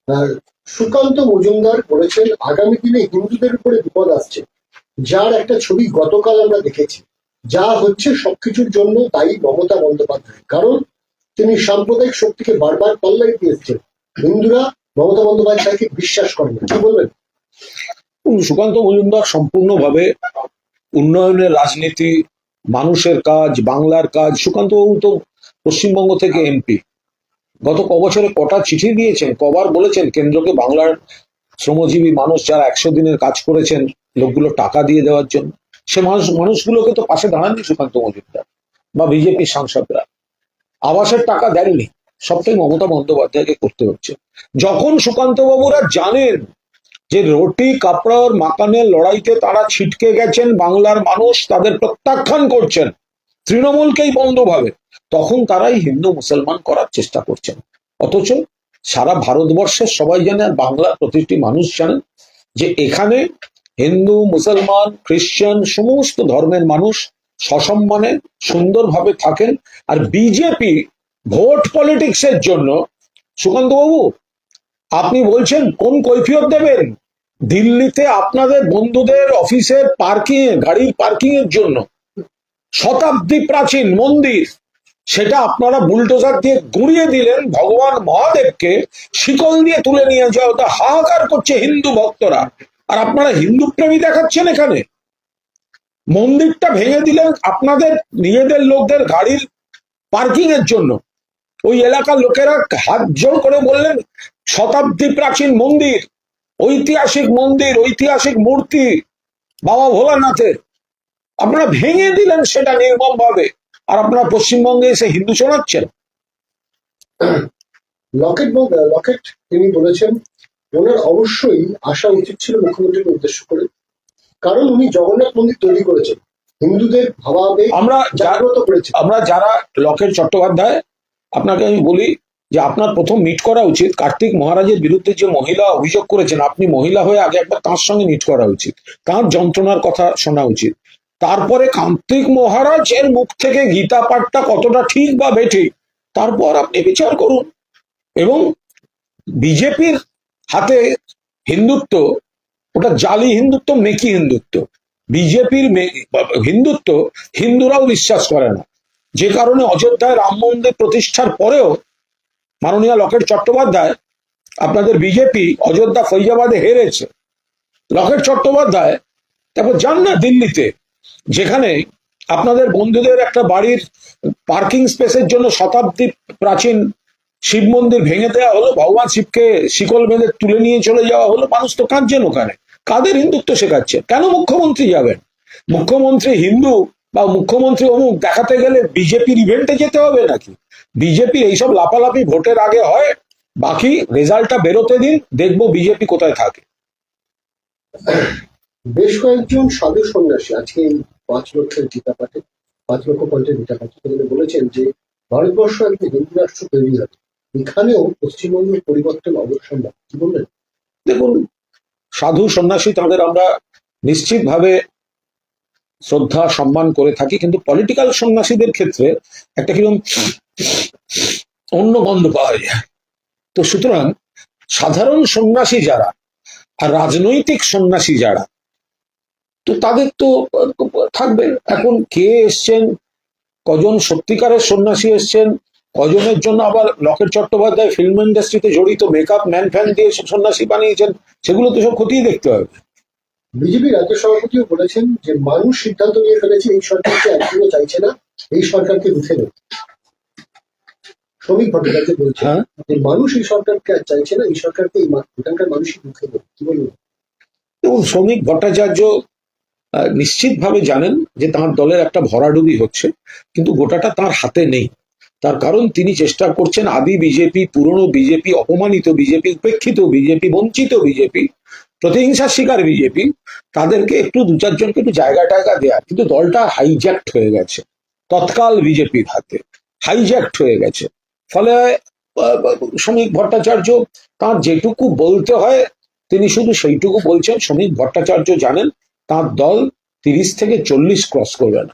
আর সুকান্ত মজুমদার বলেছেন আগামী দিনে হিন্দুদের উপরে বিপদ আসছে, যার একটা ছবি গতকাল আমরা দেখেছি। যা হচ্ছে সবকিছুর জন্য দায়ী মমতা বন্দ্যোপাধ্যায়, কারণ তিনি সাম্প্রদায়িক শক্তিকে বারবার পাল্লাই দিয়েছেন। হিন্দুরা মমতা বন্দ্যোপাধ্যায়কে বিশ্বাস করে না, কি বলবেন? সুকান্ত মজুমদার সম্পূর্ণভাবে উন্নয়নের রাজনীতি, মানুষের কাজ, বাংলার কাজ। সুকান্ত বাবু তো পশ্চিমবঙ্গ থেকে এমপি, গত কবছরে কটা চিঠি দিয়েছেন, কবার বলেছেন কেন্দ্রকে বাংলার শ্রমজীবী মানুষ যারা 100 দিনের কাজ করেছেন লোকগুলো টাকা দিয়ে দেওয়ার জন্য। সে মানুষগুলোকে তো পাশে দাঁড়াননি সুকান্ত মজুমদার বা বিজেপির সাংসদরা। আবাসের টাকা দেননি, সবটাই মমতা বন্দ্যোপাধ্যায়কে করতে হচ্ছে। যখন সুকান্ত বাবুরা জানেন যে রুটি কাপড় মাকানের লড়াইতে তারা ছিটকে গেছেন, বাংলার মানুষ তাদের প্রত্যাখ্যান করছেন, তৃণমূলকেই বন্ধ ভাবে, তখন তারাই হিন্দু মুসলমান করার চেষ্টা করছেন। অথচ সারা ভারতবর্ষের সবাই জানে, আর বাংলার প্রতিটি মানুষ জানেন যে এখানে হিন্দু মুসলমান খ্রিস্টান সমস্ত ধর্মের মানুষ সসম্মানে সুন্দরভাবে থাকেন। আর বিজেপি ভোট পলিটিক্সের জন্য, সুকান্ত বাবু আপনি বলছেন কোন কৈফিয়ত দেবেন? দিল্লিতে আপনাদের বন্ধুদের অফিসের পার্কিং এ, গাড়ির পার্কিং এর জন্য শতাব্দী প্রাচীন মন্দির, সেটা আপনারা বুলডোজার দিয়ে গুঁড়িয়ে দিলেন। ভগবান মহাদেবকে শিকল দিয়ে তুলে নিয়ে যাওয়া, ওটা হাহাকার করছে হিন্দু ভক্তরা, আর আপনারা হিন্দু প্রেমী দেখাচ্ছেন এখানে। মন্দিরটা ভেঙে দিলেন আপনাদের নিজেদের লোকদের গাড়ির পার্কিং এর জন্য। ওই এলাকার লোকেরা হাত জোর করে বললেন শতাব্দী প্রাচীন মন্দির, ঐতিহাসিক মন্দির, ঐতিহাসিক মূর্তি বাবা ভোলানাথের, আপনারা ভেঙে দিলেন সেটা নির্মম ভাবে, আর আপনারা পশ্চিমবঙ্গে এসে হিন্দু শোনাচ্ছেন। লকেট তিনি বলেছেন ওনার অবশ্যই আসা উচিত ছিল মুখ্যমন্ত্রীকে উদ্দেশ্য করে, কারণ উনি জগন্নাথ মন্দির তৈরি করেছেন, হিন্দুদের ভাবাবেগ জাগ্রত করেছেন। আমরা যারা লকেট চট্টোপাধ্যায়, আপনাকে আমি বলি যে আপনার প্রথম মিট করা উচিত কার্তিক মহারাজের বিরুদ্ধে যে মহিলা অভিযোগ করেছেন, আপনি মহিলা হয়ে আগে একবার তাঁর সঙ্গে মিট করা উচিত, তাঁর যন্ত্রণার কথা শোনা উচিত। তারপরে কার্তিক মহারাজ এর মুখ থেকে গীতা পাঠটা কতটা ঠিক বা বেঠিক, তারপর আপনি বিচার করুন। এবং বিজেপির হাতে হিন্দুত্ব ওটা জালি হিন্দুত্ব, মেকি হিন্দুত্ব। বিজেপির হিন্দুত্ব হিন্দুরাও বিশ্বাস করে না, যে কারণে অযোধ্যায় রাম মন্দির প্রতিষ্ঠার পরেও মাননীয় লকেট চট্টোপাধ্যায়, আপনাদের বিজেপি অযোধ্যা ফৈজাবাদে হেরেছে। লকেট চট্টোপাধ্যায় তারপর যান না দিল্লিতে, যেখানে আপনাদের বন্ধুদের একটা বাড়ির পার্কিং স্পেসের জন্য শতাব্দী প্রাচীন শিব মন্দির ভেঙে দেওয়া হলো, ভগবান শিবকে শিকল বেঁধে তুলে নিয়ে চলে যাওয়া হলো। মানুষ তো কাঁদছেন ওখানে। কাদের হিন্দুত্ব শেখাচ্ছে? কেন মুখ্যমন্ত্রী যাবেন? মুখ্যমন্ত্রী হিন্দু বা মুখ্যমন্ত্রী অমুক দেখাতে গেলে বিজেপির ইভেন্টে যেতে হবে নাকি? বিজেপির এইসব লাপালাপি ভোটের আগে হয়, বাকি রেজাল্টটা বেরোতে দিন, দেখবো বিজেপি কোথায় থাকে। বেশ কয়েকজন সাধু সন্ন্যাসী আজকে এই 5 লক্ষের গীতা পাঠে, 5 লক্ষ কণ্ঠের গীতা পাঠে বলেছেন যে ভারতবর্ষ একটি হিন্দু রাষ্ট্র তৈরি হবে, এখানেও পশ্চিমবঙ্গের পরিবর্তন অবশ্যম্ভাবী, কি বললেন? দেখুন, সাধু সন্ন্যাসী তাদের আমরা নিশ্চিতভাবে শ্রদ্ধা সম্মান করে থাকি, কিন্তু পলিটিক্যাল সন্ন্যাসীদের ক্ষেত্রে একটা কিরকম অন্য গন্ধ পাওয়া যায়। তো সুতরাং সাধারণ সন্ন্যাসী যারা আর রাজনৈতিক সন্ন্যাসী যারা, তো তাদের তো থাকবে। এখন কে এসছেন, কজন সত্যিকারের সন্ন্যাসী এসছেন, কজনের জন্য আবার লকেট চট্টোপাধ্যায় ফিল্ম ইন্ডাস্ট্রিতে জড়িত মেকআপ ম্যান ফ্যান দিয়ে সন্ন্যাসী বানিয়েছেন, সেগুলো তো সব খতিয়ে দেখতে হবে। বিজেপি রাজ্য সভাপতিও বলেছেন যে মানুষ সিদ্ধান্ত নিয়ে ফেলেছে, এই সরকারকে একদিনও চাইছে না, এই সরকারকে রুখে দেবে। শ্রমিক ভট্টাচার্য বলছেন যে মানুষ এই সরকারকে আর চাইছে না, এই সরকারকে এখানকার মানুষই রুখে দেবে, কি বলবেন? এবং শ্রমিক ভট্টাচার্য নিশ্চিতভাবে জানেন যে তাঁর দলের একটা ভরাডুবি হচ্ছে, কিন্তু গোটাটা তার হাতে নেই। তার কারণ তিনি চেষ্টা করছেন আদি বিজেপি, পুরনো বিজেপি, অপমানিত বিজেপি, উপেক্ষিত বিজেপি, বঞ্চিত বিজেপি, প্রতিহিংসার শিকার বিজেপি, তাদেরকে একটু 2-4 জনকে একটু জায়গা দেয়া। কিন্তু দলটা হাইজ্যাক্ট হয়ে গেছে, তৎকাল বিজেপির হাতে হাইজ্যাক্ট হয়ে গেছে। ফলে শ্রমিক ভট্টাচার্য তার যেটুকু বলতে হয় তিনি শুধু সেইটুকু বলছেন। শ্রমিক ভট্টাচার্য জানেন তার দল 30 থেকে 40 ক্রস করবে না।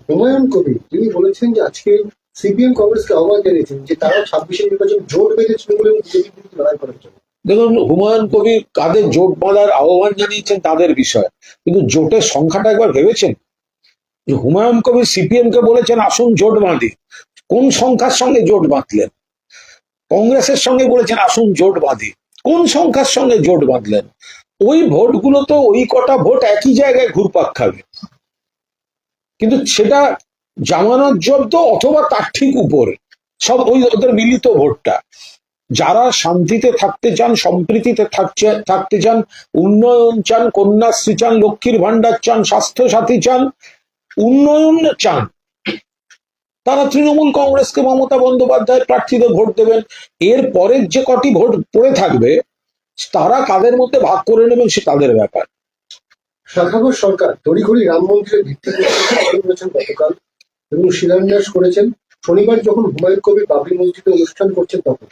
হুমায়ুন কবির তিনি বলেছেন যে আজকে সিপিএম কংগ্রেসকে আহ্বান জানিয়েছেন যে তারা 26-এর নির্বাচন জোট বেঁধে তৃণমূল এবং বিজেপির বিরুদ্ধে লড়াই করার জন্য। দেখুন, হুমায়ুন কবির কাদের জোট বাঁধার আহ্বান জানিয়েছেন তাদের বিষয়, কিন্তু জোটের সংখ্যাটা একবার ভেবেছেন? যে হুমায়ুন কবির সিপিএম কে বলেছেন আসুন জোট বাঁধি, কোন সংখ্যার সঙ্গে জোট বাঁধলেন? কংগ্রেসের সঙ্গে বলেছেন আসুন জোট বাঁধি, কোন সংখ্যার সঙ্গে জোট বাঁধলেন? ওই ভোটগুলো তো ওই কটা ভোট একই জায়গায় ঘুরপাক খাবে, কিন্তু সেটা জামানত জব্দ অথবা তার ঠিক উপরে সব ওই ওদের মিলিত ভোটটা। যারা শান্তিতে থাকতে চান, সম্প্রীতিতে থাকতে চান, উন্নয়ন চান, কন্যাশ্রী চান, লক্ষ্মীর ভান্ডার চান, স্বাস্থ্য সাথী চান, উন্নয়ন চান, তারা তৃণমূল কংগ্রেসকে, মমতা বন্দ্যোপাধ্যায়ের প্রার্থীদের ভোট দেবেন। এর পরের যে কটি ভোট পড়ে থাকবে তারা কাদের মধ্যে ভাগ করে নেবেন সে তাদের ব্যাপার। শাখাগোর সরকার তড়িঘড়ি রাম মন্দিরের ভিত্তি করেছেন গতকাল এবং শিলান্যাস করেছেন শনিবার যখন হুমায়ুন কবির বাবরি মসজিদে অনুষ্ঠান করছেন তখন।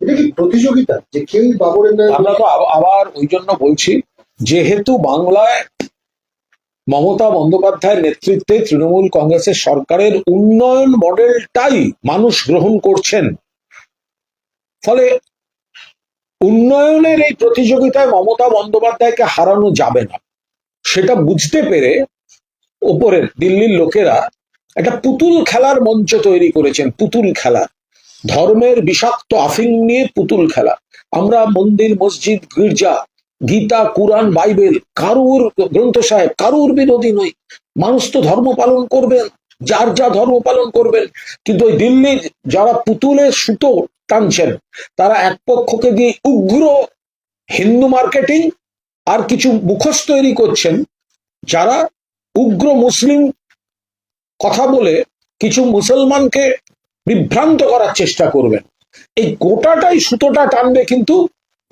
এটা কি প্রতিযোগিতা যে কেউ বাবরের নামে? আমরা তো আবার ওই জন্য বলছি, যেহেতু বাংলায় মমতা বন্দ্যোপাধ্যায়ের নেতৃত্বে তৃণমূল কংগ্রেসের সরকারের উন্নয়ন মডেলটাই মানুষ গ্রহণ করছেন, ফলে উন্নয়নের এই প্রতিযোগিতায় মমতা বন্দ্যোপাধ্যায়কে হারানো যাবে না, সেটা বুঝতে পেরে ওপরের দিল্লির লোকেরা একটা পুতুল খেলার মঞ্চ তৈরি করেছেন। পুতুল খেলা, ধর্মের বিষাক্ত আফিং নিয়ে পুতুল খেলা। আমরা মন্দির, মসজিদ, গির্জা, গীতা, কুরআন, বাইবেল, কারুর গ্রন্থ সাহেব কারুর বিরোধী নই, মানুষ তো ধর্ম পালন করবেন, যার যা ধর্ম পালন করবেন। কিন্তু ওই দিল্লির যারা পুতুলের সুতো টানছেন তারা এক পক্ষকে দিয়ে উগ্র হিন্দু মার্কেটিং আর কিছু মুখোশ তৈরি করছেন যারা উগ্র মুসলিম কথা বলে কিছু মুসলমানকে বিভ্রান্ত করার চেষ্টা করবেন। এই গোটাটাই সুতোটা টানবে কিন্তু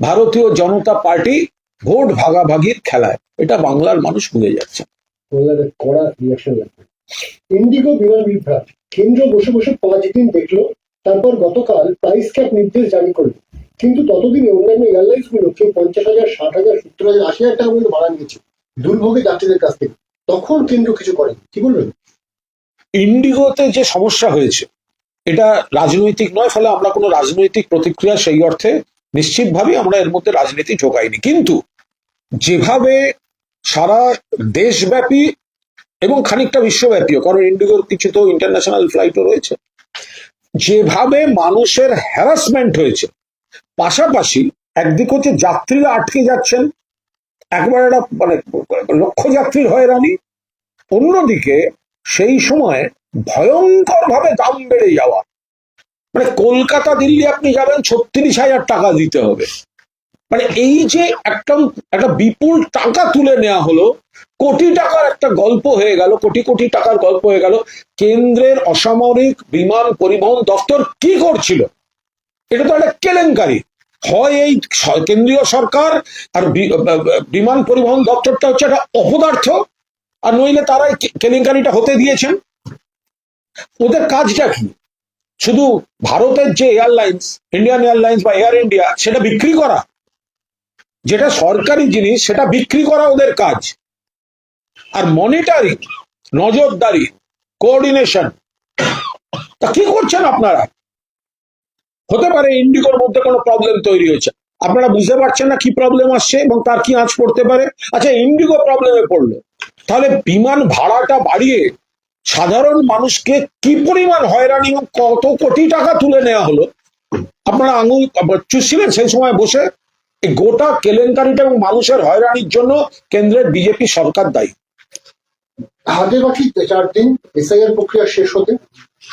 ভারতীয় জনতা পার্টি ভোট ভাগাভাগির খেলায়। এটা বাংলার মানুষ বুঝে যাচ্ছে। কড়া রিয়াকশন লাগবে। ইন্ডিগো বিমান বিভ্রাট, কেন্দ্র বসে বসে 5 দিন দেখলো, তারপর গতকাল প্রাইস ক্যাপ নির্দেশ জারি করলো, কিন্তু ততদিনে অন্যান্য এয়ারলাইন্স গুলো কেউ 50,000, 60,000, 70,000, 80,000 টাকা পর্যন্ত ভাড়া নিয়েছে দুর্ভোগে যাত্রীদের কাছ থেকে। তখন কেন্দ্র কিছু করেনি, কি বলবেন? ইন্ডিগোতে যে সমস্যা হয়েছে এটা রাজনৈতিক নয়, ফলে আমরা কোনো রাজনৈতিক প্রতিক্রিয়া সেই অর্থে নিশ্চিতভাবে আমরা এর মধ্যে রাজনীতি ঢোকাইনি। কিন্তু যেভাবে সারা দেশব্যাপী এবং খানিকটা বিশ্বব্যাপীও, কারণ ইন্ডিগোর কিছু তো ইন্টারন্যাশনাল ফ্লাইটও রয়েছে, যেভাবে মানুষের হ্যারাসমেন্ট হয়েছে, পাশাপাশি একদিক হচ্ছে যাত্রীরা আটকে যাচ্ছেন, একবার একটা মানে লক্ষ্য যাত্রীর হয়রানি, অন্যদিকে সেই সময় ভয়ঙ্কর ভাবে দাম বেড়ে যাওয়া, মানে কলকাতা দিল্লি আপনি যাবেন 36,000 টাকা দিতে হবে। মানে এই যে একটা বিপুল টাকা তুলে নেওয়া হলো, কোটি টাকার একটা গল্প হয়ে গেল, কোটি কোটি টাকার গল্প হয়ে গেল। কেন্দ্রের অসামরিক বিমান পরিবহন দপ্তর কি করছিল? এটা তো একটা কেলেঙ্কারি। হয় এই কেন্দ্রীয় সরকার আর বিমান পরিবহন দপ্তরটা হচ্ছে একটা অপদার্থ, আর নইলে তারাই কেলেঙ্কারিটা হতে দিয়েছেন। ওদের কাজটা কি? শুধু ভারতের যে এয়ারলাইন্স, ইন্ডিয়ান এয়ারলাইন্স বা এয়ার ইন্ডিয়া, সেটা বিক্রি করা, যেটা সরকারি জিনিস সেটা বিক্রি করা ওদের কাজ। আর মনিটরিং, নজরদারি, কোঅর্ডিনেশন, তা কি করছেন আপনারা? হতে পারে ইন্ডিগোর মধ্যে কোনো প্রবলেম তৈরি হয়েছে, আপনারা বুঝতে পারছেন না কি প্রবলেম আসছে এবং তার কি আঁচ পড়তে পারে। আচ্ছা, ইন্ডিগো প্রবলেমে পড়লো, তাহলে বিমান ভাড়াটা বাড়িয়ে সাধারণ মানুষকে কি পরিমাণ হয়রানি এবং কত কোটি টাকা তুলে নেওয়া হলো, আপনারা আঙুল চুষছিলেন সেই সময় বসে। এই গোটা কেলেঙ্কারিটা এবং মানুষের হয়রানির জন্য কেন্দ্রের বিজেপি সরকার দায়ী। হাতে বাকি 4 দিন এসআইআর প্রক্রিয়া শেষ হতে,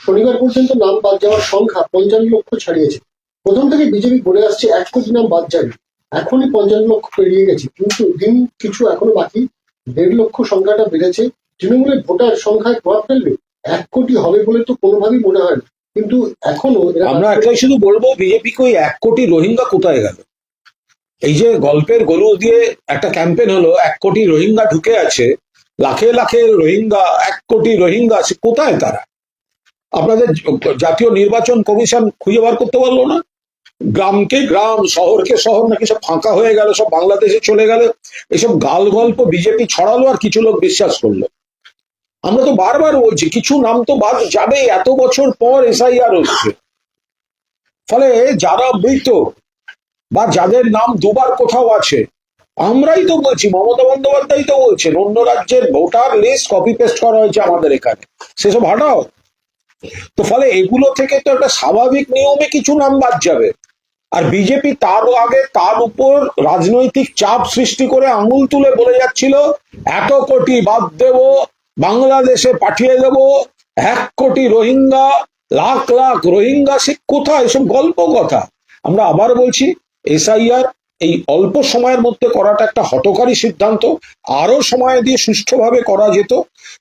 শনিবার পর্যন্ত নাম বাদ যাওয়ার সংখ্যা 55 লক্ষ ছাড়িয়েছে। প্রথম থেকে বিজেপি বলে আসছে 1 কোটি নাম বাদ যাবে, এখনই 55 লক্ষ পেরিয়ে গেছে, কিন্তু দিন কিছু এখনো বাকি। 1.5 লক্ষ সংখ্যাটা বেড়েছে। তৃণমূলের ভোটার সংখ্যায় প্রভাব ফেলবে? 1 কোটি হবে বলে তো কোনোভাবেই মনে হয় না, কিন্তু এখনো আমরা একটাই শুধু বলবো, বিজেপিকে ওই 1 কোটি রোহিঙ্গা কোথায় গেল? এই যে গল্পের গরু দিয়ে একটা ক্যাম্পেইন হলো, 1 কোটি রোহিঙ্গা ঢুকে আছে, লাখে লাখে রোহিঙ্গা, 1 কোটি রোহিঙ্গা আছে, কোথায় তারা? আপনাদের জাতীয় নির্বাচন কমিশন খুঁজে বার করতে পারলো না? গ্রামকে গ্রাম, শহরকে শহর নাকি সব ফাঁকা হয়ে গেল, সব বাংলাদেশে চলে গেল, এসব গাল গল্প বিজেপি ছড়ালো আর কিছু লোক বিশ্বাস করলো। আমরা তো বারবার বলছি কিছু নাম তো বাদ যাবে, এত বছর পর এসআইআর হচ্ছে। ফলে যারা মৃত বা যাদের নাম দুবার কোথাও আছে, আমরাই তো বলছি, মমতা বন্দ্যোপাধ্যায় তো বলছেন অন্য রাজ্যের ভোটার লিস্ট কপি পেস্ট করা হয়েছে আমাদের এখানে, সেসব হটাও। তো ফলে এগুলো থেকে তো একটা স্বাভাবিক নিয়মে কিছু নাম বাদ যাবে। আর বিজেপি তার আগে তার উপর রাজনৈতিক চাপ সৃষ্টি করে আঙুল তুলে বলে যাচ্ছিল এত কোটি বাদ দেব, বাংলাদেশে পাঠিয়ে দেব, 1 কোটি রোহিঙ্গা, লাখ লাখ রোহিঙ্গা, সে কোথায় এসব গল্প কথা। আমরা আবার বলছি, এসআইআর এই অল্প সময়ের মধ্যে করাটা একটা হঠকারী সিদ্ধান্ত, আরো সময় দিয়ে সুষ্ঠুভাবে করা যেত।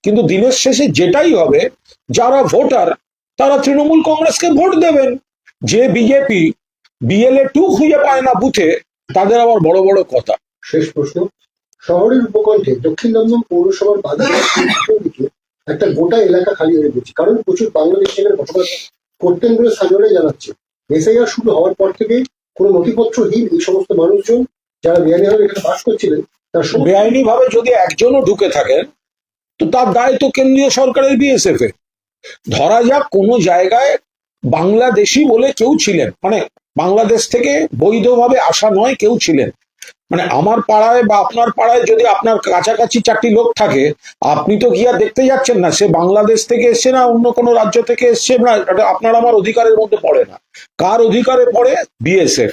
কিন্তু দিনের শেষে যেটাই হবে, যারা ভোটার তারা তৃণমূল কংগ্রেসকে ভোট দেবেন। যে বিজেপি বিএলএ 2 খুঁজে পায় না বুথে, তাদের আবার বড় বড় কথা। শেষ প্রশ্ন, শহরের উপকণ্ঠে দক্ষিণ দমদম পৌরসভার বাজারের দিকে একটা গোটা এলাকা খালি হয়ে গেছে, কারণ প্রচুর বাংলাদেশ সেখানে বসবাস করতেন বলে স্থানীয়রাই জানাচ্ছে। এসআইআর শুরু হওয়ার পর থেকে কোনো নথিপত্রহীন এই সমস্ত মানুষজন যারা বেআইনিভাবে এখানে বাস করছিলেন, তার বেআইনি ভাবে যদি একজনও ঢুকে থাকেন, তো তার দায় তো কেন্দ্রীয় সরকারের বিএসএফ এ। ধরা যাক কোনো জায়গায় বাংলাদেশি বলে কেউ ছিলেন, মানে বাংলাদেশ থেকে বৈধভাবে আসা নয় কেউ ছিলেন, মানে আমার পাড়ায় বা আপনার পাড়ায় যদি আপনার কাছাকাছি 4টি লোক থাকে, আপনি তো গিয়া দেখতে যাচ্ছেন না সে বাংলাদেশ থেকে এসছে না অন্য কোনো রাজ্য থেকে এসছে না, এটা আপনার আমার অধিকারের মধ্যে পড়ে না। কার অধিকারে পড়ে? বিএসএফ।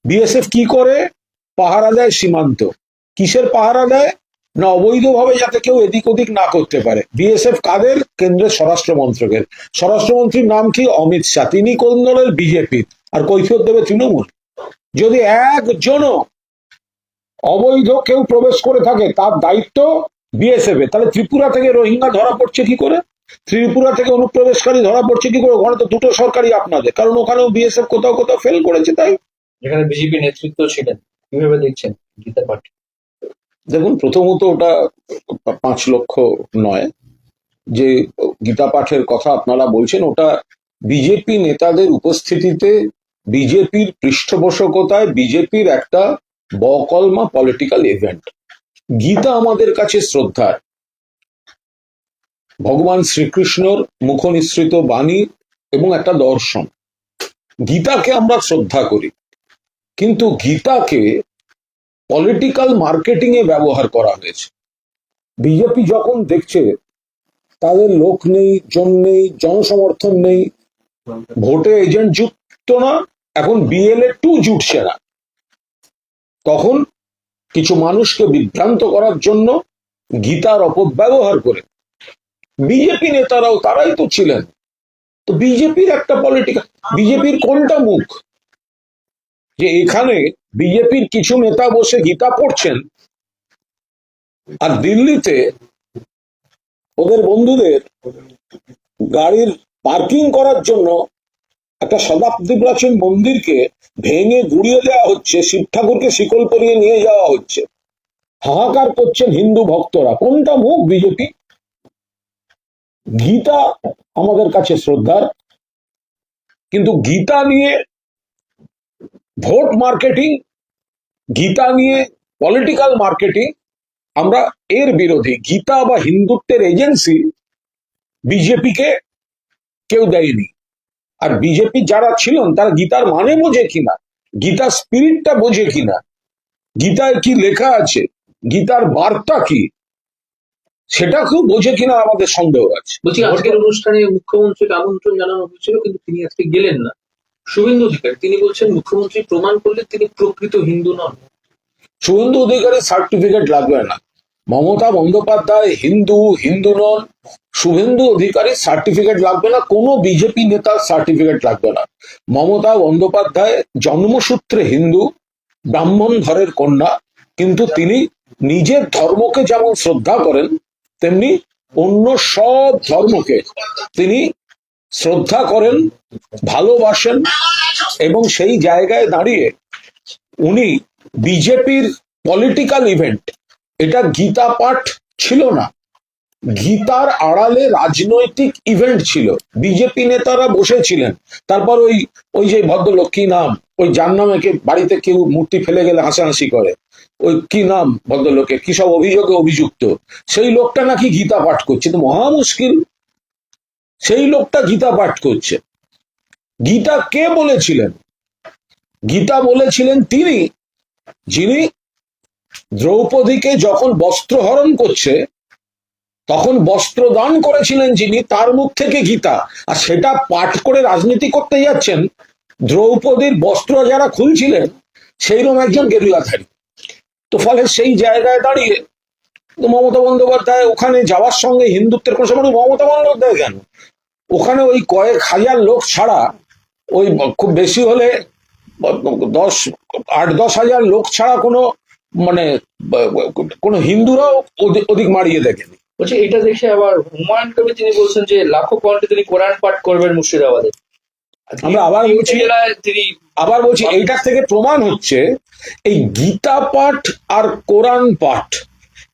বিএসএফ কি করে? পাহারা দেয় সীমান্ত। কিসের পাহারা দেয়? না অবৈধভাবে যাতে কেউ এদিক ওদিক না করতে পারে। বিএসএফ কাদের? কেন্দ্রের স্বরাষ্ট্র মন্ত্রকের। স্বরাষ্ট্রমন্ত্রীর নাম কি? অমিত শাহ। তিনি কোন দলের? বিজেপি। আর কৈফিয়ত দেবে তৃণমূল। যদি একজনও অবৈধ কেউ প্রবেশ করে থাকে, তার দায়িত্ব বিএসএফ এর। তাহলে ত্রিপুরা থেকে রোহিঙ্গা ধরা পড়ছে কি করে? ত্রিপুরা থেকে অনুপ্রবেশকারী ধরা পড়ছে কি করে? ওখানে তো দুটো সরকারই আপনাদের, কারণ ওখানেও বিএসএফ কোথাও কোথাও ফেল করেছে। তাই যেখানে বিজেপি নেতৃত্ব ছিলেন, কিভাবে দেখছেন গীতা পাঠ? দেখুন, প্রথমত ওটা 5 লক্ষ নয়, যে গীতা পাঠের কথা আপনারা বলছেন, ওটা বিজেপি নেতাদের উপস্থিতিতে, বিজেপির পৃষ্ঠপোষকতায় বিজেপির একটা বকলমা পলিটিক্যাল ইভেন্ট। গীতা আমাদের কাছে শ্রদ্ধার, ভগবান শ্রীকৃষ্ণর মুখনিসৃত বাণী এবং একটা দর্শন। গীতাকে আমরা শ্রদ্ধা করি, কিন্তু গীতাকে পলিটিক্যাল মার্কেটিং এ ব্যবহার করা হয়েছে। বিজেপি যখন দেখছে তাদের লোক নেই, জন নেই, জনসমর্থন নেই, ভোটে এজেন্ট যুক্ত না, এখন বিএলএ 2 জুটছে না, তখন কিছু মানুষকে বিভ্রান্ত করার জন্য গীতার অপব্যবহার করে বিজেপি নেতারাও, তারাই তো ছিলেন। তো বিজেপির একটা পলিটিক্যাল, বিজেপির কোনটা মুখ? যে এখানে বিজেপির কিছু নেতা বসে গীতা পড়ছেন, আর দিল্লিতে ওদের বন্ধুদের গাড়ির পার্কিং করার জন্য একটা শতাব্দী প্রাচীন মন্দিরকে ভেঙে গুড়িয়ে দেওয়া হচ্ছে, শিব ঠাকুরকে শিকল পরিয়ে নিয়ে যাওয়া হচ্ছে, হাহাকার করছেন হিন্দু ভক্তরা। কোনটা মুখ বিজেপি? গীতা আমাদের কাছে শ্রদ্ধার, কিন্তু গীতা নিয়ে ভোট মার্কেটিং, গীতা নিয়ে পলিটিক্যাল মার্কেটিং, আমরা এর বিরোধী। গীতা বা হিন্দুত্বের এজেন্সি বিজেপিকে কেউ দেয়নি। আর বিজেপি যারা ছিলেন তারা গীতার মানে বোঝে কিনা, গীতার স্পিরিটটা বোঝে কিনা, গীতায় কি লেখা আছে, গীতার বার্তা কি, সেটা খুব বোঝে কিনা আমাদের সন্দেহ আছে। বলছি, আজকের অনুষ্ঠানে মুখ্যমন্ত্রীকে আমন্ত্রণ জানানো হয়েছিল, কিন্তু তিনি আজকে গেলেন না। শুভেন্দু অধিকারী তিনি বলছেন মুখ্যমন্ত্রী প্রমাণ করলে তিনি প্রকৃত হিন্দু নন। শুভেন্দু অধিকারী সার্টিফিকেট লাগবে না। মমতা বন্দ্যোপাধ্যায় হিন্দু, হিন্দু নন, শুভেন্দু অধিকারীর সার্টিফিকেট লাগবে না, কোনো বিজেপি নেতার সার্টিফিকেট লাগবে না। মমতা বন্দ্যোপাধ্যায় জন্মসূত্রে হিন্দু, ব্রাহ্মণ ঘরের কন্যা, কিন্তু তিনি নিজের ধর্মকে যেমন শ্রদ্ধা করেন, তেমনি অন্য সব ধর্মকে তিনি শ্রদ্ধা করেন, ভালোবাসেন, এবং সেই জায়গায় দাঁড়িয়ে উনি বিজেপির পলিটিক্যাল ইভেন্ট, এটা গীতা পাঠ ছিল না, গীতার আড়ালে রাজনৈতিক ইভেন্ট ছিল। বিজেপি নেতারা বসেছিলেন, তারপর ওই যে ভদ্রলোক কি নাম, ওই যার নামে বাড়িতে কেউ মূর্তি ফেলে গেলে হাসাহাসি করে, ওই কি নাম ভদ্রলোকে কি সব অভিযোগে অভিযুক্ত, সেই লোকটা নাকি গীতা পাঠ করছে। তো মহা মুশকিল, সেই লোকটা গীতা পাঠ করছে। গীতা কে বলেছিলেন? গীতা বলেছিলেন তিনি, যিনি দ্রৌপদীকে যখন বস্ত্রহরণ করছে তখন বস্ত্র দান করেছিলেন যিনি, তার মুখ থেকে গীতা। আর সেটা পাঠ করে রাজনীতি করতে যাচ্ছেন দ্রৌপদীর বস্ত্র যারা খুলছিলেন সেইরকম একজন গেরুয়াধারী। তো ফলে সেই জায়গায় দাঁড়িয়ে তো মমতা বন্দ্যোপাধ্যায় ওখানে যাওয়ার সঙ্গে হিন্দুত্বের কোনো সম্পর্ক, মমতা বন্দ্যোপাধ্যায় কেন, ওখানে ওই কয়েক হাজার লোক ছাড়া, ওই খুব বেশি হলে 8-10 হাজার লোক ছাড়া কোনো মানে কোনো হিন্দুরাও অধিক মারিয়ে দেখেনি। বলছে এটা দেখে আবার হুমায়ুন কবির তিনি বলছেন যে লাখো কণ্ঠে তিনি কোরআন পাঠ করবেন মুর্শিদাবাদে। আমরা আবার বলছি এইটার থেকে প্রমাণ হচ্ছে এই গীতা পাঠ আর কোরআন পাঠ,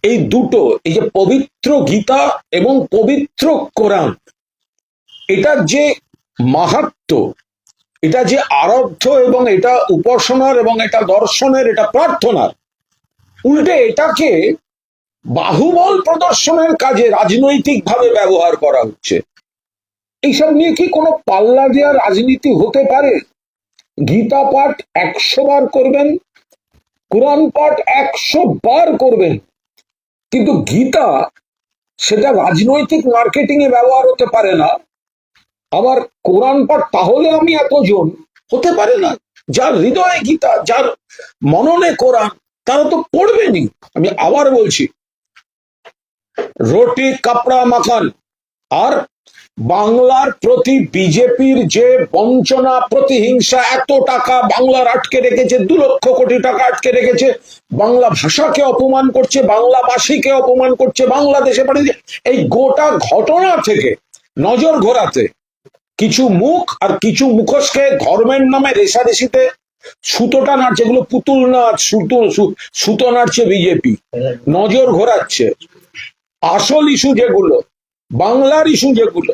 এই দুটো, এই যে পবিত্র গীতা এবং পবিত্র কোরআন, এটার যে মাহাত্ম্য, এটা যে আরাধ্য এবং এটা উপাসনার এবং এটা দর্শনের, এটা প্রার্থনার, উল্টে এটাকে বাহুবল প্রদর্শনের কাজে রাজনৈতিকভাবে ব্যবহার করা হচ্ছে। এইসব নিয়ে কি কোনো পাল্লা দেওয়া রাজনীতি হতে পারে? গীতা পাঠ 100 বার করবেন, কোরআন পাঠ 100 বার করবেন, কিন্তু গীতা সেটা রাজনৈতিক মার্কেটিং এ ব্যবহার হতে পারে না। আবার কোরআন পাঠ তাহলে আমি এতজন হতে পারে না। যার হৃদয়ে গীতা, যার মননে কোরআন, তারা তো পড়বেনই। আমি আবার বলছি, রুটি কাপড়া মাখান আর বাংলার প্রতি বিজেপির যে বঞ্চনা, প্রতিহিংসা, এত টাকা বাংলার আটকে রেখেছে, 2 লক্ষ কোটি টাকা আটকে রেখেছে, বাংলা ভাষাকে অপমান করছে, বাংলা ভাষীকে অপমান করছে, বাংলাদেশে পাঠিয়ে, এই গোটা ঘটনা থেকে নজর ঘোরাতে কিছু মুখ আর কিছু মুখোশকে ধর্মের নামে রেশারেশিতে সুতোটা নাড়ছে, এগুলো পুতুল নাচ, সুতো নাড়ছে বিজেপি, নজর ঘোরাচ্ছে। আসল ইস্যু যেগুলো, বাংলার ইস্যু যেগুলো,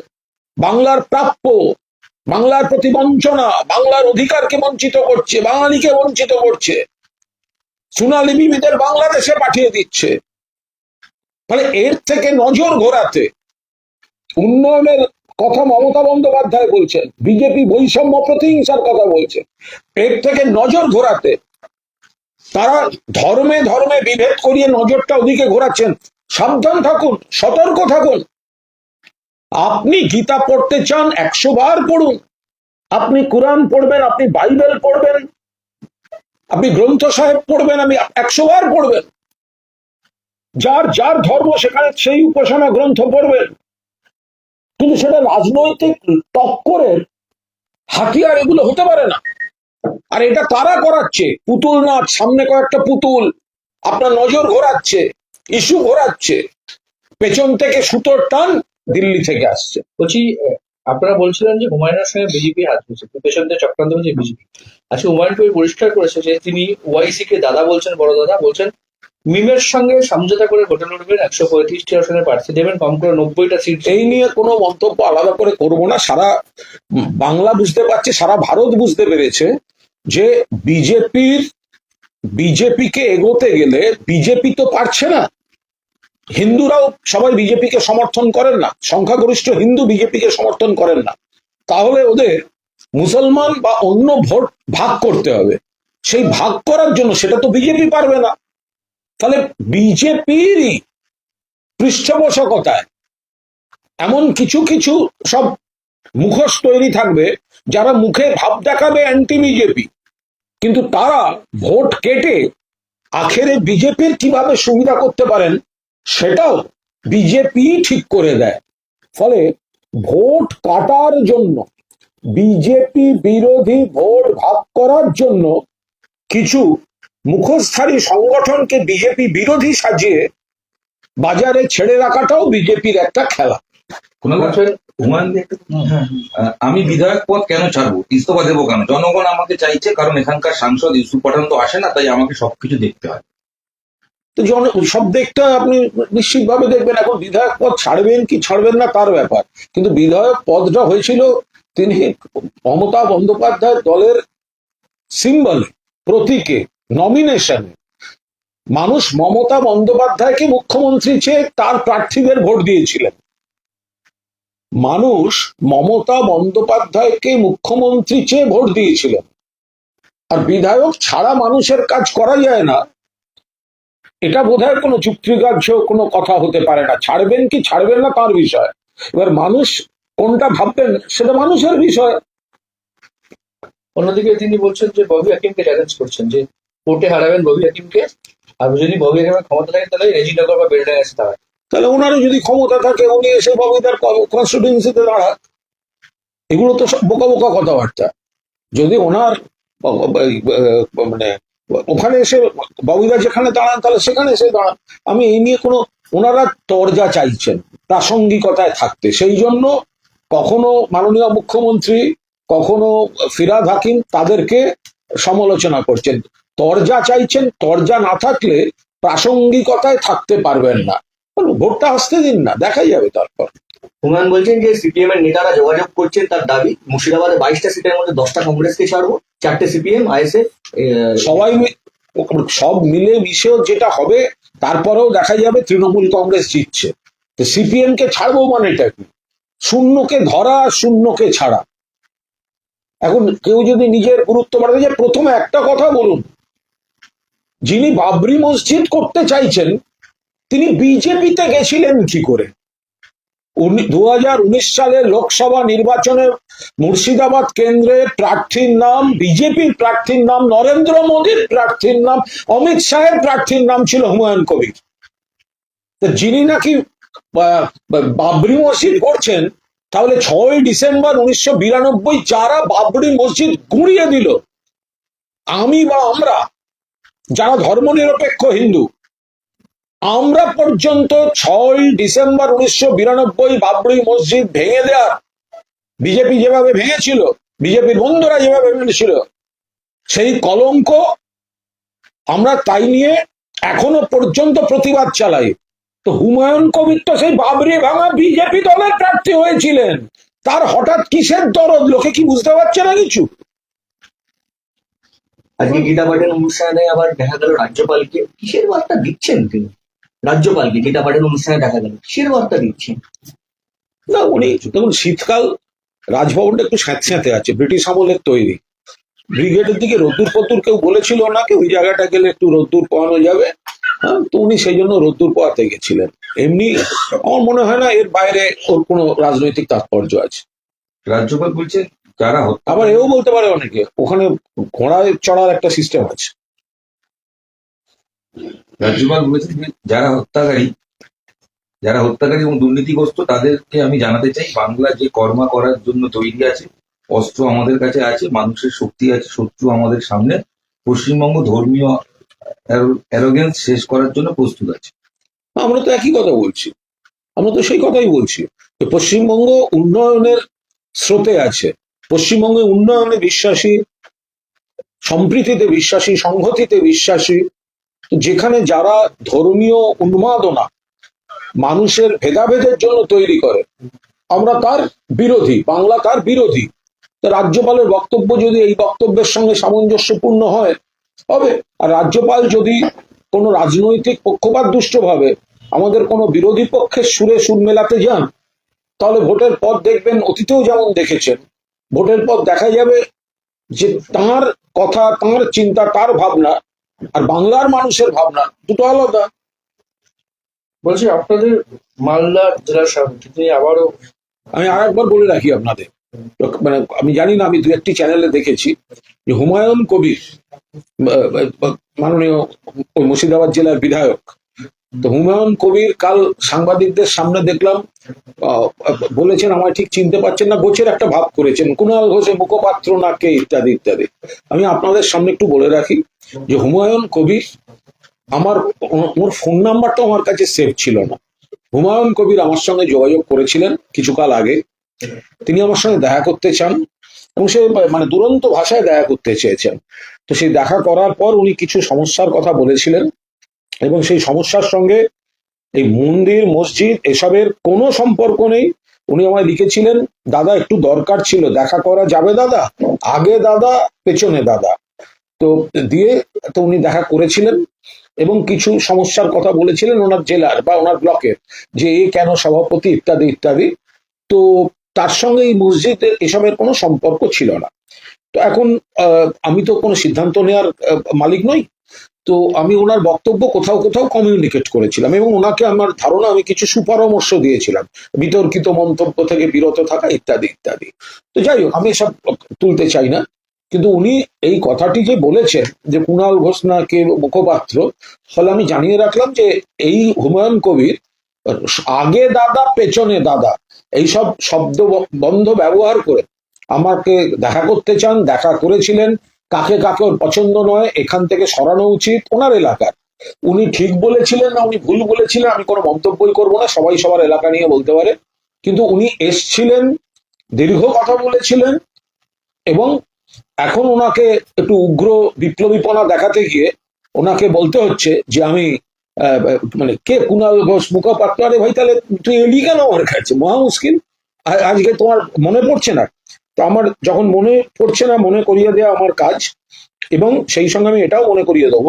বাংলার প্রাপ্য, বাংলার প্রতি বঞ্চনা, বাংলার অধিকারকে বঞ্চিত করছে, বাঙালিকে বঞ্চিত করছে, সোনালী বিবিদের বাংলাদেশে পাঠিয়ে দিচ্ছে। ফলে এর থেকে নজর ঘোরাতে উন্নয়নের কথা মমতা বন্দ্যোপাধ্যায় বলছেন, বিজেপি বৈষম্য প্রতিহিংসার কথা বলছে, এর থেকে নজর ঘোরাতে তারা ধর্মে ধর্মে বিভেদ করিয়ে নজরটা ওদিকে ঘোরাচ্ছেন। সাবধান থাকুন, সতর্ক থাকুন। আপনি গীতা পড়তে চান 100 বার পড়ুন, আপনি কোরআন পড়বেন, আপনি বাইবেল পড়বেন, আপনি গ্রন্থ সাহেব পড়বেন, আমি 100 বার পড়বেন। যার যার ধর্ম সেখানে সেই উপাসনা গ্রন্থ পড়বেন, কিন্তু সেটা রাজনৈতিক টক্করের হাতিয়ার এগুলো হতে পারে না। আর এটা তারা করাচ্ছে, পুতুল নাচ, সামনে কয়েকটা পুতুল আপনার নজর ঘোরাচ্ছে, ইস্যু ঘোরাচ্ছে, পেছন থেকে সুতোর টান দিল্লি থেকে আসছে। বলছি আপনারা বলছিলেন যে হুমায়ুনের সঙ্গে বিজেপি হাত হয়েছে, পেছন থেকে চক্রান্ত হচ্ছে বিজেপি। আজকে হুমায়ুন কবির পরিষ্কার করেছে যে তিনি ওয়াইসি কে দাদা বলছেন, বড় দাদা বলছেন, মিমের সঙ্গে সমঝোতা করে ভোটে লড়বেন, 135টি আসনে প্রার্থী দেবেন, কম করে 90টা সিট। এই নিয়ে কোনো মন্তব্য আলাদা করে করবো না। সারা বাংলা বুঝতে পারছে, সারা ভারত বুঝতে পেরেছে যে বিজেপিকে এগোতে গেলে বিজেপি তো পারছে না। হিন্দুরাও সবাই বিজেপিকে সমর্থন করেন না, সংখ্যাগরিষ্ঠ হিন্দু বিজেপিকে সমর্থন করেন না। তাহলে ওদের মুসলমান বা অন্য ভোট ভাগ করতে হবে। সেই ভাগ করার জন্য সেটা তো বিজেপি পারবে না। তাহলে বিজেপিরই পৃষ্ঠপোষকতায় এমন কিছু কিছু সব মুখোশ তৈরি থাকবে যারা মুখে ভাব দেখাবে অ্যান্টি বিজেপি, কিন্তু তারা ভোট কেটে আখেরে বিজেপির কিভাবে সুবিধা করতে পারেন সেটাও বিজেপি ঠিক করে দেয়। ফলে ভোট কাটার জন্য, বিজেপি বিরোধী ভোট ভাগ করার জন্য কিছু মুখোশধারী সংগঠনকে বিজেপি বিরোধী সাজিয়ে বাজারে ছেড়ে রাখাটাও বিজেপির একটা খেলা। আমি বিধায়ক পদ কেন ছাড়বো, ইস্তফা দেবো কেন? জনগণ আমাকে চাইছে, কারণ এখানকার সাংসদ ইউসুফ পাঠান তো আসে না, তাই আমাকে সবকিছু দেখতে হয়। তো সব দেখতে আপনি নিশ্চিতভাবে দেখবেন। এখন বিধায়ক পদ ছাড়বেন কি ছাড়বেন না তার ব্যাপার, কিন্তু বিধায়ক পদটা হয়েছিল তিনি মমতা বন্দ্যোপাধ্যায় দলের সিম্বলে, প্রতীকে, নমিনেশনে। মানুষ মমতা বন্দ্যোপাধ্যায়কে মুখ্যমন্ত্রী চেয়ে তার প্রার্থীদের ভোট দিয়েছিলেন। মানুষ মমতা বন্দ্যোপাধ্যায়কে মুখ্যমন্ত্রী চেয়ে ভোট দিয়েছিলেন। আর বিধায়ক ছাড়া মানুষের কাজ করা যায় না, এটা বোধহয় কোনো যুক্তিগ্রাহ্য কোনো কথা হতে পারে না। ছাড়বেন কি ছাড়বেন না তার বিষয়, এবার মানুষ কোনটা ভাববেন সেটা মানুষের বিষয়। অন্যদিকে তিনি বলছেন যে ববি হাকিমকে চ্যালেঞ্জ করছেন যে কোর্টে হারাবেন ববি হাকিমকে, আর যদি ববি হাকিমের ক্ষমতা থাকে তাহলে রেজিনগর বা বেলডাঙ্গায় দাঁড়ায়। তাহলে ওনারও যদি ক্ষমতা থাকে উনি এসে ববিদার কনস্টিটিউয়েন্সিতে দাঁড়ান। এগুলো তো সব বোকা বোকা কথাবার্তা। যদি ওনার মানে ওখানে এসে ববিদা যেখানে দাঁড়ান তাহলে সেখানে এসে দাঁড়ান। আমি এই নিয়ে কোনো, ওনারা তরজা চাইছেন প্রাসঙ্গিকতায় থাকতে, সেই জন্য কখনো মাননীয় মুখ্যমন্ত্রী কখনো ফিরহাদ হাকিম তাদেরকে সমালোচনা করছেন। তরজা চাইছেন, তরজা না থাকলে প্রাসঙ্গিকতায় থাকতে পারবেন না। ভোটটা আসতে দিন না, দেখা যাবে তারপর। হুমায়ুন বলছেন যে সিপিএম এর নেতারা যোগাযোগ করছেন, তার দাবি মুর্শিদাবাদে 22টা সিটের মধ্যে 10টা কংগ্রেসকে ছাড়বো, 4টে সিপিএম, আইএসএফ। সবাই সব মিলে মিশেও যেটা হবে, তারপরেও দেখা যাবে তৃণমূল কংগ্রেস জিতছে। তো সিপিএম কে ছাড়বো মানে এটা কি? শূন্যকে ধরা, শূন্যকে ছাড়া। এখন কেউ যদি নিজের গুরুত্ব বাড়াতে যায়, প্রথমে একটা কথা বলুন, যিনি বাবরি মসজিদ করতে চাইছেন তিনি বিজেপিতে গেছিলেন কি করে? 2019 সালের লোকসভা নির্বাচনে মুর্শিদাবাদ কেন্দ্রের প্রার্থীর নাম, বিজেপির প্রার্থীর নাম, নরেন্দ্র মোদীর প্রার্থীর নাম, অমিত শাহের প্রার্থীর নাম ছিল হুমায়ুন কবির। যিনি নাকি বাবরি মসজিদ করছেন, তাহলে 6ই ডিসেম্বর 1992 যারা বাবরি মসজিদ গুঁড়িয়ে দিল, আমি বা আমরা যারা ধর্মনিরপেক্ষ হিন্দু, আমরা পর্যন্ত 6ই ডিসেম্বর 1992 বাবরি মসজিদ ভেঙে দেওয়ার, বিজেপি যেভাবে ভেঙেছিল, বিজেপির বন্ধুরা যেভাবে ভেঙেছিল, সেই কলঙ্ক আমরা তাই নিয়ে এখনো পর্যন্ত প্রতিবাদ চালাই। তো হুমায়ুন কবির তো সেই বাবরি ভাঙা বিজেপি দলের প্রার্থী হয়েছিলেন, তার হঠাৎ কিসের দরদ? লোকে কি বুঝতে পারছে না কিছু? আজকে গীতা পাঠের অনুষ্ঠানে আবার দেখা গেল রাজ্যপালকে কিসের বার্তা দিচ্ছেন তিনি? রাজ্যপালকে গীতা পাঠের অনুষ্ঠানে দেখা গেল কিসের বার্তা দিচ্ছেন? না, উনি দেখুন, শীতকাল, রাজভবনটা একটু স্যাঁতস্যাঁতে আছে, ব্রিটিশ আমলের তৈরি। ব্রিগেডের দিকে রোদ্দুর ফদ্দুর কেউ বলেছিল ওনাকে, ওই জায়গাটা গেলে একটু রোদ্দুর পোয়ানো যাবে, হ্যাঁ, তো উনি সেই জন্য রোদ্দুর পোয়াতে গেছিলেন। এমনি আমার মনে হয় না এর বাইরে ওর কোনো রাজনৈতিক তাৎপর্য আছে। রাজ্যপাল বলছেন যারা আবার এও বলতে পারে অনেকে ওখানে ঘোড়ায় চড়ার একটা সিস্টেম আছে। রাজ্যপাল বলেছেন যে যারা হত্যাকারী এবং দুর্নীতিগ্রস্ত তাদেরকে আমি জানাতে চাই, বাংলা যে কর্মা করার জন্য তৈরি আছে, অস্ত্র আমাদের কাছে আছে, মানুষের শক্তি আছে, শত্রু আমাদের সামনে, পশ্চিমবঙ্গ ধর্মীয় অ্যারোগেন্স শেষ করার জন্য প্রস্তুত আছে। আমরা তো একই কথা বলছি, আমরা তো সেই কথাই বলছি যে পশ্চিমবঙ্গ উন্নয়নের স্রোতে আছে, পশ্চিমবঙ্গে উন্নয়নে বিশ্বাসী, সম্প্রীতিতে বিশ্বাসী, সংহতিতে বিশ্বাসী। যেখানে যারা ধর্মীয় উন্মাদনা মানুষের ভেদাভেদের জন্য তৈরি করে, আমরা তার বিরোধী, বাংলা তার বিরোধী। তো রাজ্যপালের বক্তব্য যদি এই বক্তব্যের সঙ্গে সামঞ্জস্যপূর্ণ হয় হবে, আর রাজ্যপাল যদি কোনো রাজনৈতিক পক্ষপাত দুষ্টভাবে আমাদের কোনো বিরোধী পক্ষের সুরে সুর মেলাতে যান, তাহলে ভোটের পর দেখবেন, অতীতেও যেমন দেখেছেন, ভোটের পর দেখা যাবে যে তার কথা, তার চিন্তা, তার ভাবনা আর বাংলার মানুষের ভাবনা দুটো আলাদা। বলছি আপনাদের মালদা জেলার সভাপতি তিনি আবারও, আমি আর একবার বলে রাখি আপনাদের, মানে আমি জানি না, আমি দু একটি চ্যানেলে দেখেছি যে হুমায়ুন কবির, মাননীয় মুর্শিদাবাদ জেলার বিধায়ক, তো হুমায়ুন কবির কাল সাংবাদিকদের সামনে দেখলাম বলেছেন আমায় ঠিক চিনতে পারছেন না, গোছের একটা ভাব করেছেন, কুণাল ঘোষের মুখপাত্র না কে, ইত্যাদি ইত্যাদি। আমি আপনাদের সামনে একটু বলে রাখি যে হুমায়ুন কবির, ওর ফোন নাম্বারটা আমার কাছে সেভ ছিল না। হুমায়ুন কবির আমার সঙ্গে যোগাযোগ করেছিলেন কিছুকাল আগে, তিনি আমার সঙ্গে দেখা করতে চান এবং সে মানে দুরন্ত ভাষায় দেখা করতে চেয়েছেন। তো সেই দেখা করার পর উনি কিছু সমস্যার কথা বলেছিলেন এবং সেই সমস্যার সঙ্গে এই মন্দির মসজিদ এসবের কোনো সম্পর্ক নেই। উনি আমায় লিখেছিলেন, দাদা একটু দরকার ছিল, দেখা করা যাবে দাদা? আগে দাদা, পেছনে দাদা। তো দিয়ে তো উনি দেখা করেছিলেন এবং কিছু সমস্যার কথা বলেছিলেন ওনার জেলার বা ওনার ব্লকের, যে এ কেন সভাপতি ইত্যাদি ইত্যাদি। তো তার সঙ্গে এই মসজিদের এসবের কোনো সম্পর্ক ছিল না। তো এখন আমি তো কোনো সিদ্ধান্ত নেওয়ার মালিক নই, তো আমি ওনার বক্তব্য কোথাও কোথাও কমিউনিকেট করেছিলাম এবং ওনাকে আমার ধারণা আমি কিছু সুপরামর্শ দিয়েছিলাম, বিতর্কিত মন্তব্য থেকে বিরত থাকা ইত্যাদি ইত্যাদি। তো যাই হোক, আমি এসব তুলতে চাই না, কিন্তু উনি এই কথাটি যে বলেছেন যে কুণাল ঘোষ না কে মুখপাত্র, ফলে আমি জানিয়ে রাখলাম যে এই হুমায়ুন কবির আগে দাদা পেছনে দাদা এইসব শব্দ বন্ধ ব্যবহার করে আমাকে দেখা করতে চান, দেখা করেছিলেন। কাকে কাকে ওর পছন্দ নয় এখান থেকে সরানো উচিত ওনার এলাকার। উনি ঠিক বলেছিলেন না উনি ভুল বলেছিলেন আমি কোনো মন্তব্যই করবো না, সবাই সবার এলাকা নিয়ে বলতে পারে। কিন্তু উনি এসছিলেন, দীর্ঘ কথা বলেছিলেন, এবং এখন ওনাকে একটু উগ্র বিপ্লবীপনা দেখাতে গিয়ে ওনাকে বলতে হচ্ছে যে আমি মানে কে কুণাল ঘোষ মুখপাত্র। আরে ভাই, তাহলে তুই এলি কেন আমার কাছে? মহা মুশকিল। আজকে তোমার মনে পড়ছে না? তো আমার যখন মনে পড়ছে না, মনে করিয়ে দেওয়া আমার কাজ। এবং সেই সঙ্গে আমি এটাও মনে করিয়ে দেবো,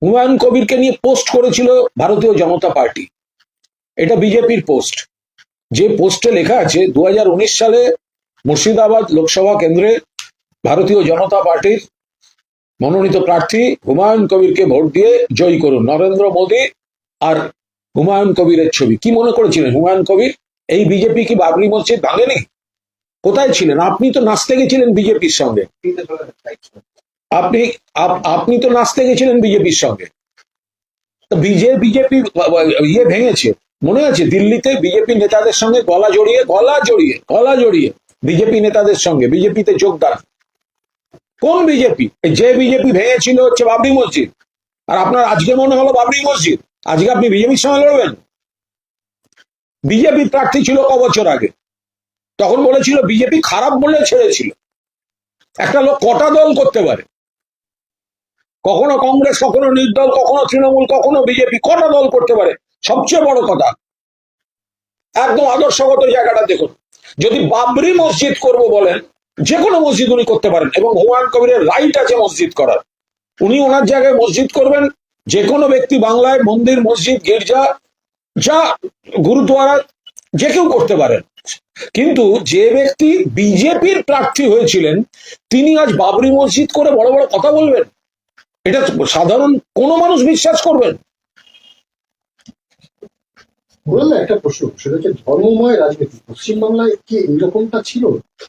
হুমায়ুন কবিরকে নিয়ে পোস্ট করেছিল ভারতীয় জনতা পার্টি, এটা বিজেপির পোস্ট। যে পোস্টে লেখা আছে 2019 সালে মুর্শিদাবাদ লোকসভা কেন্দ্রে ভারতীয় জনতা পার্টির মনোনীত প্রার্থী হুমায়ুন কবিরকে ভোট দিয়ে জয়ী করুন, নরেন্দ্র মোদী আর হুমায়ুন কবিরের ছবি। কি মনে করেছিলেন হুমায়ুন কবির এই বিজেপি কি বাবরি মসজিদ ভাঙেনি? কোথায় ছিলেন আপনি? তো নাচতে গেছিলেন বিজেপির সঙ্গে, আপনি তো নাচতে গেছিলেন বিজেপির সঙ্গে। তো বিজেপি ইয়ে ভেঙেছে, মনে আছে? দিল্লিতে বিজেপি নেতাদের সঙ্গে গলা জড়িয়ে বিজেপি নেতাদের সঙ্গে বিজেপিতে যোগদান। কোন বিজেপি? যে বিজেপি ভেঙেছিল হচ্ছে বাবরি মসজিদ, আর আপনার আজকে মনে হলো বাবরি মসজিদ, আজকে আপনি বিজেপির সঙ্গে লড়বেন? বিজেপি প্রার্থী ছিল ক বছর আগে, তখন বলেছিল বিজেপি খারাপ বলে ছেড়েছিল। একটা লোক কটা দল করতে পারে? কখনো কংগ্রেস, কখনো নির্দল, কখনো তৃণমূল, কখনো বিজেপি, কটা দল করতে পারে? সবচেয়ে বড় কথা, একদম আদর্শগত জায়গাটা দেখুন। যদি বাবরি মসজিদ করব বলেন, যে কোনো মসজিদ উনি করতে পারেন এবং হুমায়ুন কবিরের রাইট আছে মসজিদ করার। উনি ওনার জায়গায় মসজিদ করবেন। যে কোনো ব্যক্তি বাংলায় মন্দির, মসজিদ, গির্জা, যা গুরুদ্বারা, যে কেউ করতে পারেন। কিন্তু যে ব্যক্তি বিজেপির প্রার্থী হয়েছিলেন তিনি আজ বাবরি মসজিদ করে বড় বড় কথা বলবেন? এটা সাধারণ কোনো মানুষ বিশ্বাস করবেন? বললাম না, একটা প্রশ্ন, সেটা হচ্ছে ধর্মময় রাজনীতি পশ্চিমবাংলায় কি এইরকমটা ছিল,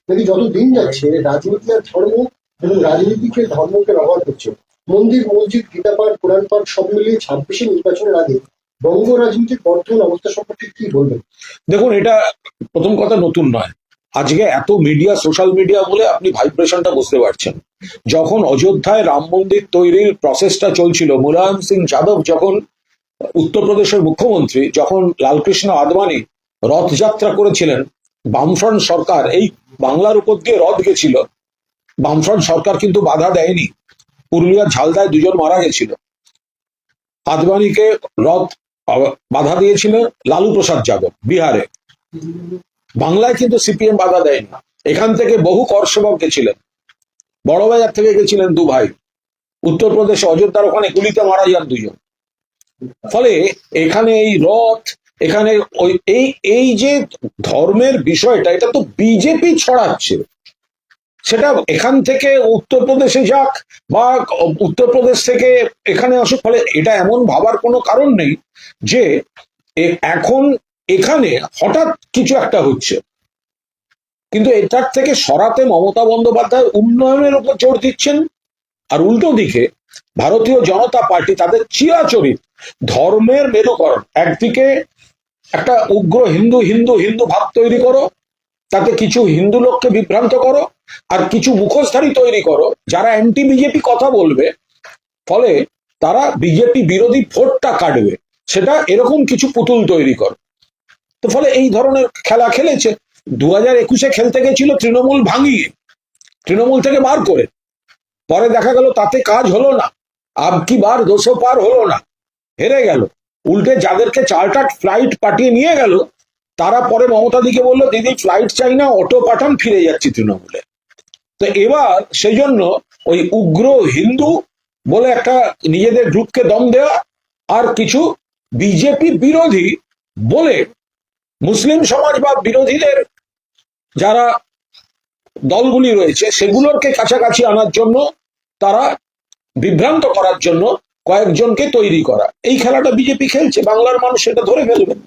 নাকি যত দিন যাচ্ছে রাজনীতি আর ধর্ম এবং রাজনীতিকে ধর্মকে ব্যবহার করছে? মন্দির, মসজিদ, গীতা পাঠ, কোরআন পাঠ সব মিলিয়ে 26 নির্বাচনের আগে বঙ্গ রাজনীতির বর্তমান অবস্থা সম্পর্কে কি বলবেন? দেখুন, এটা প্রথম কথা নতুন নয়। আজকে এত মিডিয়া, সোশ্যাল মিডিয়া বলে আপনি ভাইব্রেশনটা বুঝতে পারছেন। যখন অযোধ্যায় রাম মন্দির তৈরির প্রসেসটা চলছিল, মুলায়ম সিং যাদব যখন উত্তরপ্রদেশের মুখ্যমন্ত্রী, যখন লালকৃষ্ণ আদবানি রথযাত্রা করেছিলেন, বামফ্রন্ট সরকার এই বাংলার উপর দিয়ে রথ গেছিল, বামফ্রন্ট সরকার কিন্তু বাধা দেয়নি। পুরুলিয়ার ঝালদায় 2 জন মারা গেছিল, আদবানিকে রথ বাধা দিয়েছিল লালু প্রসাদ যাদব বিহারে। বাংলায় কিন্তু সিপিএম বাধা দেয়নি। এখান থেকে বহু কর সেবক গেছিলেন, বড়বাজার থেকে গেছিলেন 2 ভাই, উত্তরপ্রদেশে অযোধ্যার ওখানে গুলিতে মারা যান 2 জন। ফলে এখানে এই রথ, এখানে ওই এই যে ধর্মের বিষয়টা, এটা তো বিজেপি ছড়াচ্ছে। সেটা এখান থেকে উত্তরপ্রদেশে যাক বা উত্তরপ্রদেশ থেকে এখানে আসুক, ফলে এটা এমন ভাবার কোনো কারণ নেই যে এখন এখানে হঠাৎ কিছু একটা হচ্ছে। কিন্তু এটার থেকে সরাতে মমতা বন্দ্যোপাধ্যায় উন্নয়নের উপর জোর দিচ্ছেন, আর উল্টো দিকে ভারতীয় জনতা পার্টি তাদের চিরাচরিত ধর্মের মেরুকরণ, একদিকে একটা উগ্র হিন্দু হিন্দু হিন্দু ভাব তৈরি করো, তাতে কিছু হিন্দু লোককে বিভ্রান্ত করো, আর কিছু মুখোশধারী তৈরি করো যারা অ্যান্টি বিজেপি কথা বলবে, ফলে তারা বিজেপি বিরোধী ভোটটা কাটবে, সেটা এরকম কিছু পুতুল তৈরি করো। তো ফলে এই ধরনের খেলা খেলেছে। 2021-এ খেলতে গেছিল তৃণমূল ভাঙিয়ে, তৃণমূল থেকে বার করে, পরে দেখা গেল তাতে কাজ হলো না, আব কি বার 200 পার হলো না, হেরে গেল। উল্টে যাদেরকে চার্টার্ড ফ্লাইট পাঠিয়ে নিয়ে গেল তারা পরে মমতা দিকে বললো, দিদি ফ্লাইট চাই না, অটো পাঠান, ফিরে যাচ্ছি তৃণমূলে। তো এবার সেই জন্য ওই উগ্র হিন্দু বলে একটা নিজেদের গ্রুপকে দম দেওয়া, আর কিছু বিজেপি বিরোধী বলে মুসলিম সমাজ বা বিরোধীদের যারা দলগুলি রয়েছে সেগুলোকে কাছাকাছি আনার জন্য, তারা বিভ্রান্ত করার জন্য কয়েকজনকে তৈরি করা। এই খেলাটা বিজেপি খেলছে, বাংলার মানুষ সেটা ধরে ফেলবেন।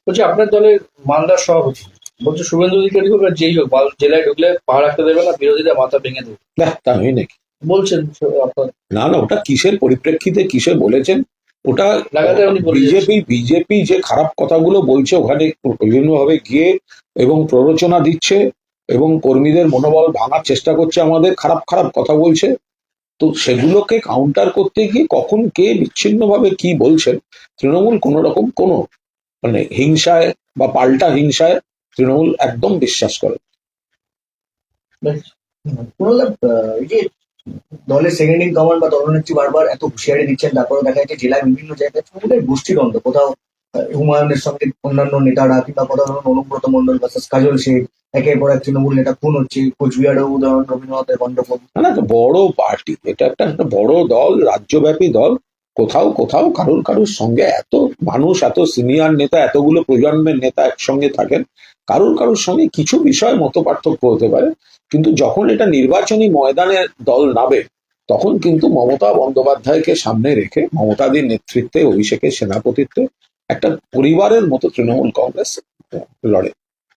বলছি আপনার দলের মালদার সভাপতি বলছে শুভেন্দু অধিকারী হোক আর যেই হোক জেলায় ঢুকলে পা রাখতে দেবে না, বিরোধীদের মাথা ভেঙে দেবে দেখ, তা হয় নাকি? বলছেন আপনার। না না, ওটা কিসের পরিপ্রেক্ষিতে কিসে বলেছেন ওটা? লাগাতে উনি বলে বিজেপি যে খারাপ কথাগুলো বলছে ওখানে বিভিন্নভাবে গিয়ে এবং প্ররোচনা দিচ্ছে এবং কর্মীদের মনোবল ভাঙার চেষ্টা করছে, আমাদের খারাপ খারাপ কথা বলছে। তো সেগুলোকে কাউন্টার করতে গিয়ে কখন কে বিচ্ছিন্নভাবে কি বলছেন, তৃণমূল কোন রকম কোনো মানে হিংসায় বা পাল্টা হিংসায় তৃণমূল একদম বিশ্বাস করে। কুণাল দা, এই যে দলের সেকেন্ড ইন কমান্ড বা দলনেত্রী বারবার এত হুঁশিয়ারি দিচ্ছেন, তারপরে দেখা যাচ্ছে জেলায় বিভিন্ন জায়গায় তৃণমূলের গোষ্ঠীদ্বন্দ্ব, কোথাও হুমায়ুনের সঙ্গে অন্যান্য নেতারা, কিংবা কোথাও ধরুন অনুব্রত মন্ডল ভার্সেস কাজল শেখ, একের পর এক তৃণমূল নেতা খুন হচ্ছে, কোচবিহারেও উদাহরণ রবীন্দ্রনাথের গণ্ডগোল। না, একটা বড় পার্টি, এটা একটা বড় দল, রাজ্যব্যাপী দল। কোথাও কোথাও কারুর সঙ্গে এত মানুষ, এত সিনিয়র নেতা, এতগুলো প্রজন্মের নেতা একসঙ্গে থাকেন, কারুর সঙ্গে কিছু বিষয় মত পার্থক্য হতে পারে, কিন্তু যখন এটা নির্বাচনী ময়দানে দল নামে তখন কিন্তু মমতা বন্দ্যোপাধ্যায়কে সামনে রেখে, মমতাদির নেতৃত্বে, অভিষেকের সেনাপতিত্বে একটা পরিবারের মতো তৃণমূল কংগ্রেস লড়ে।